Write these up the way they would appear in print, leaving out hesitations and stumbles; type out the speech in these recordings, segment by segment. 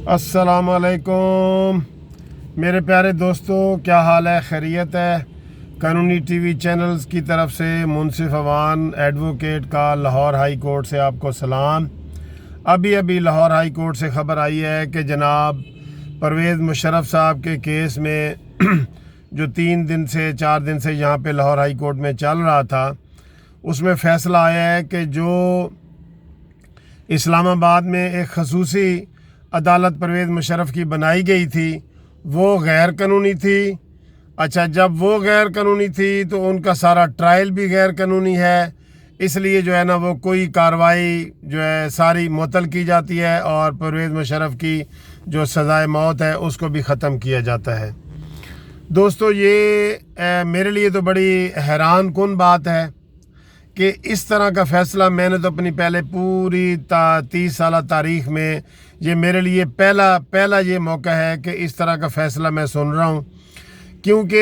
अस्सलाम वालेकुम मेरे प्यारे दोस्तों, क्या हाल है? खैरियत है? कानूनी टीवी चैनल्स की तरफ से मुनसिफ अवान एडवोकेट का लाहौर हाई कोर्ट से आपको सलाम। अभी लाहौर हाई कोर्ट से ख़बर आई है कि जनाब परवेज़ मुशर्रफ साहब के केस में जो 4 दिन से यहाँ पे लाहौर हाई कोर्ट में चल रहा था, उसमें फ़ैसला आया है कि जो इस्लामाबाद में एक खसूसी अदालत परवेज़ मुशर्रफ की बनाई गई थी वो गैर कानूनी थी। अच्छा, जब वो गैर कानूनी थी तो उनका सारा ट्रायल भी गैर कानूनी है, इसलिए जो है ना वो कोई कार्रवाई जो है सारी मुअत्तल की जाती है और परवेज़ मुशर्रफ की जो सज़ाए मौत है उसको भी ख़त्म किया जाता है। दोस्तों, ये मेरे लिए तो बड़ी हैरान कुन बात है कि इस तरह का फ़ैसला मैंने तो अपनी पहले पूरी 30 साल तारीख़ में ये मेरे लिए पहला ये मौका है कि इस तरह का फ़ैसला मैं सुन रहा हूँ, क्योंकि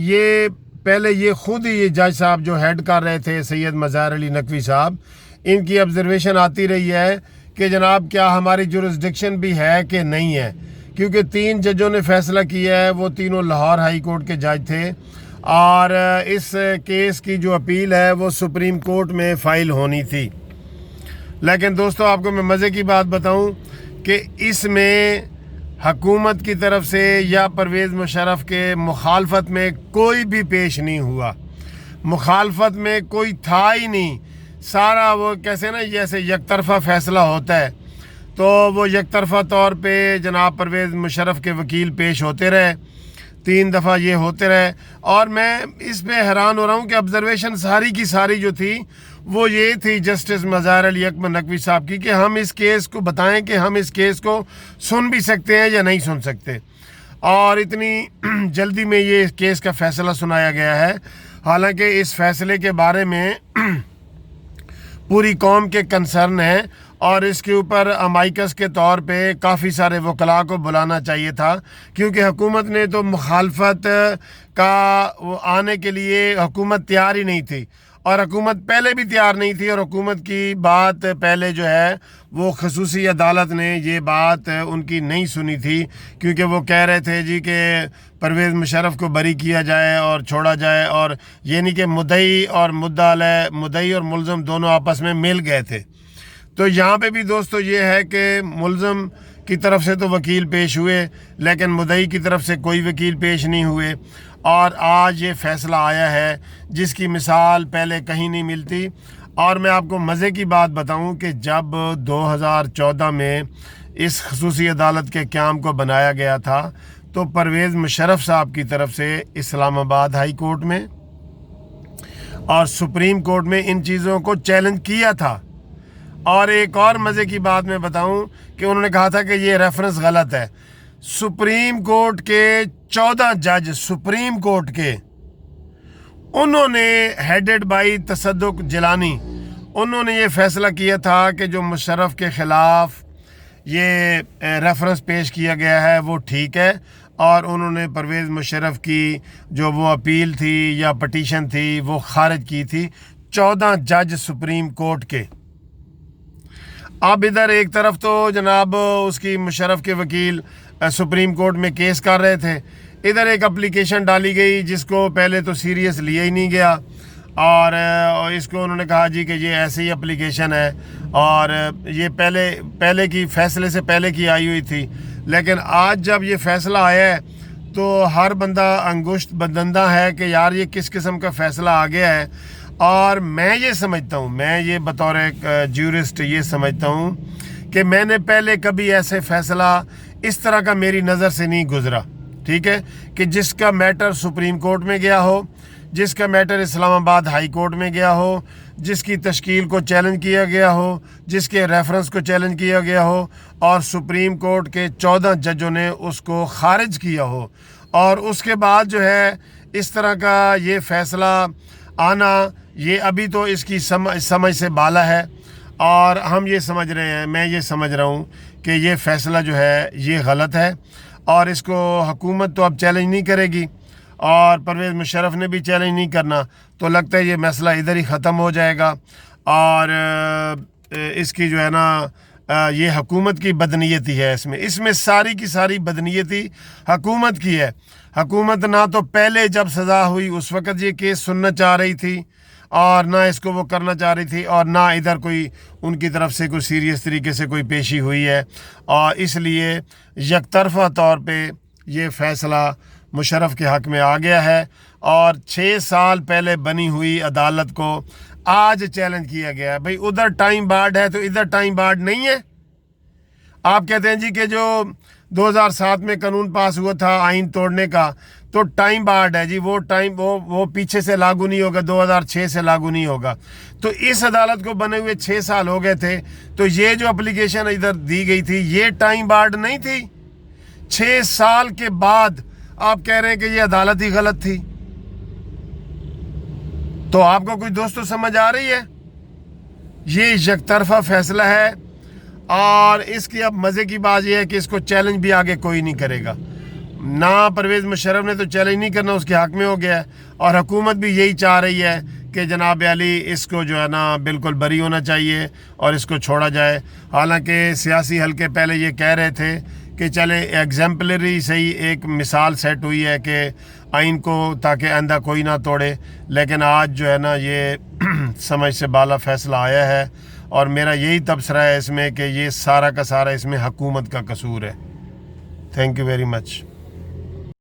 ये पहले ये ख़ुद ही ये जज साहब जो हेड कर रहे थे सैयद मज़ार अली नकवी साहब, इनकी ऑब्ज़र्वेशन आती रही है कि जनाब क्या हमारी जुरिस्डिक्शन भी है कि नहीं है, क्योंकि 3 जजों ने फ़ैसला किया है, वो तीनों लाहौर हाई कोर्ट के जज थे और इस केस की जो अपील है वो सुप्रीम कोर्ट में फ़ाइल होनी थी। लेकिन दोस्तों, आपको मैं मज़े की बात बताऊं कि इसमें हकूमत की तरफ से या परवेज़ मुशर्रफ के मुखालफत में कोई भी पेश नहीं हुआ, मुखालफत में कोई था ही नहीं। सारा वो कैसे ना जैसे यकतरफ़ा फ़ैसला होता है, तो वो यकतरफ़ा तौर पे जनाब परवेज़ मुशर्रफ के वकील पेश होते रहे, 3 दफ़ा ये होते रहे। और मैं इस पे हैरान हो रहा हूँ कि ऑब्ज़र्वेशन सारी की सारी जो थी वो ये थी जस्टिस मज़ार अली नकवी साहब की कि हम इस केस को बताएं कि हम इस केस को सुन भी सकते हैं या नहीं सुन सकते। और इतनी जल्दी में ये केस का फ़ैसला सुनाया गया है, हालांकि इस फ़ैसले के बारे में पूरी कौम के कंसर्न है और इसके ऊपर अमाइकस के तौर पे काफ़ी सारे वकला को बुलाना चाहिए था, क्योंकि हुकूमत ने तो मुखालफत का आने के लिए हुकूमत तैयार ही नहीं थी और हुकूमत पहले भी तैयार नहीं थी। और हुकूमत की बात पहले जो है वो खसूसी अदालत ने ये बात उनकी नहीं सुनी थी, क्योंकि वो कह रहे थे जी कि परवेज़ मुशर्रफ को बरी किया जाए और छोड़ा जाए, और ये नहीं कि मुद्दई और मुद्दई और मुलज़म दोनों आपस में मिल गए थे। तो यहाँ पे भी दोस्तों ये है कि मुलज़म की तरफ से तो वकील पेश हुए, लेकिन मुद्दई की तरफ से कोई वकील पेश नहीं हुए। और आज ये फ़ैसला आया है जिसकी मिसाल पहले कहीं नहीं मिलती। और मैं आपको मज़े की बात बताऊं कि जब 2014 में इस खसूसी अदालत के क़याम को बनाया गया था, तो परवेज़ मुशर्रफ साहब की तरफ से इस्लामाबाद हाई कोर्ट में और सुप्रीम कोर्ट में इन चीज़ों को चैलेंज किया था। और एक और मज़े की बात मैं बताऊं कि उन्होंने कहा था कि ये रेफरेंस गलत है। सुप्रीम कोर्ट के 14 जज सुप्रीम कोर्ट के, उन्होंने हेडेड बाई तसद्दुक जिलानी, उन्होंने ये फ़ैसला किया था कि जो मुशर्रफ के ख़िलाफ़ ये रेफरेंस पेश किया गया है वो ठीक है, और उन्होंने परवेज़ मुशर्रफ की जो वो अपील थी या पटिशन थी वो खारिज की थी 14 जज सुप्रीम कोर्ट के। अब इधर एक तरफ तो जनाब उसकी मुशर्रफ के वकील सुप्रीम कोर्ट में केस कर रहे थे, इधर एक एप्लीकेशन डाली गई जिसको पहले तो सीरियस लिया ही नहीं गया, और इसको उन्होंने कहा जी कि ये ऐसी ही एप्लीकेशन है और ये पहले की फ़ैसले से पहले की आई हुई थी। लेकिन आज जब ये फ़ैसला आया है तो हर बंदा अंगुश्त बदंदा है कि यार ये किस किस्म का फ़ैसला आ गया है। और मैं ये समझता हूँ, मैं ये बतौर एक ज्यूरिस्ट ये समझता हूँ कि मैंने पहले कभी ऐसे फ़ैसला इस तरह का मेरी नज़र से नहीं गुज़रा, ठीक है, कि जिसका मैटर सुप्रीम कोर्ट में गया हो, जिसका मैटर इस्लामाबाद हाई कोर्ट में गया हो, जिसकी तश्कील को चैलेंज किया गया हो, जिसके रेफरेंस को चैलेंज किया गया हो और सुप्रीम कोर्ट के 14 जजों ने उसको खारिज किया हो, और उसके बाद जो है इस तरह का ये फ़ैसला आना, ये अभी तो इसकी समझ से बाला है। और हम ये समझ रहे हैं, मैं ये समझ रहा हूँ कि ये फ़ैसला जो है ये गलत है और इसको हुकूमत तो अब चैलेंज नहीं करेगी और परवेज़ मुशर्रफ ने भी चैलेंज नहीं करना, तो लगता है ये मसला इधर ही ख़त्म हो जाएगा और इसकी जो है ना یہ حکومت کی بدنیتی ہے اس میں ساری کی ساری بدنیتی حکومت کی ہے. حکومت نہ تو پہلے جب سزا ہوئی اس وقت یہ کیس سننا چاہ رہی تھی اور نہ اس کو وہ کرنا چاہ رہی تھی، اور نہ ادھر کوئی ان کی طرف سے کوئی سیریس طریقے سے کوئی پیشی ہوئی ہے، اور اس لیے یک طرفہ طور پہ یہ فیصلہ مشرف کے حق میں آ گیا ہے. اور 6 سال پہلے بنی ہوئی عدالت کو آج چیلنج کیا گیا ہے. بھئی ادھر ٹائم بارڈ ہے تو ادھر ٹائم بارڈ نہیں ہے. آپ کہتے ہیں جی کہ جو 2007 میں قانون پاس ہوا تھا آئین توڑنے کا تو ٹائم بارڈ ہے جی، وہ پیچھے سے لاگو نہیں ہوگا، 2006 سے لاگو نہیں ہوگا. تو اس عدالت کو بنے ہوئے 6 سال ہو گئے تھے، تو یہ جو اپلیکیشن ادھر دی گئی تھی یہ ٹائم بارڈ نہیں تھی. 6 سال کے بعد آپ کہہ رہے ہیں کہ یہ عدالت ہی غلط تھی. تو آپ کو کوئی دوستو سمجھ آ رہی ہے؟ یہ یک طرفہ فیصلہ ہے، اور اس کی اب مزے کی بات یہ ہے کہ اس کو چیلنج بھی آگے کوئی نہیں کرے گا. نہ پرویز مشرف نے تو چیلنج نہیں کرنا، اس کے حق میں ہو گیا ہے، اور حکومت بھی یہی چاہ رہی ہے کہ جناب علی اس کو جو ہے نا بالکل بری ہونا چاہیے اور اس کو چھوڑا جائے. حالانکہ سیاسی حلقے پہلے یہ کہہ رہے تھے کہ چلے ایگزمپلری صحیح ایک مثال سیٹ ہوئی ہے کہ آئین کو تاکہ آئندہ کوئی نہ توڑے، لیکن آج جو ہے نا یہ سمجھ سے بالا فیصلہ آیا ہے، اور میرا یہی تبصرہ ہے اس میں کہ یہ سارا کا سارا اس میں حکومت کا قصور ہے. Thank you very much.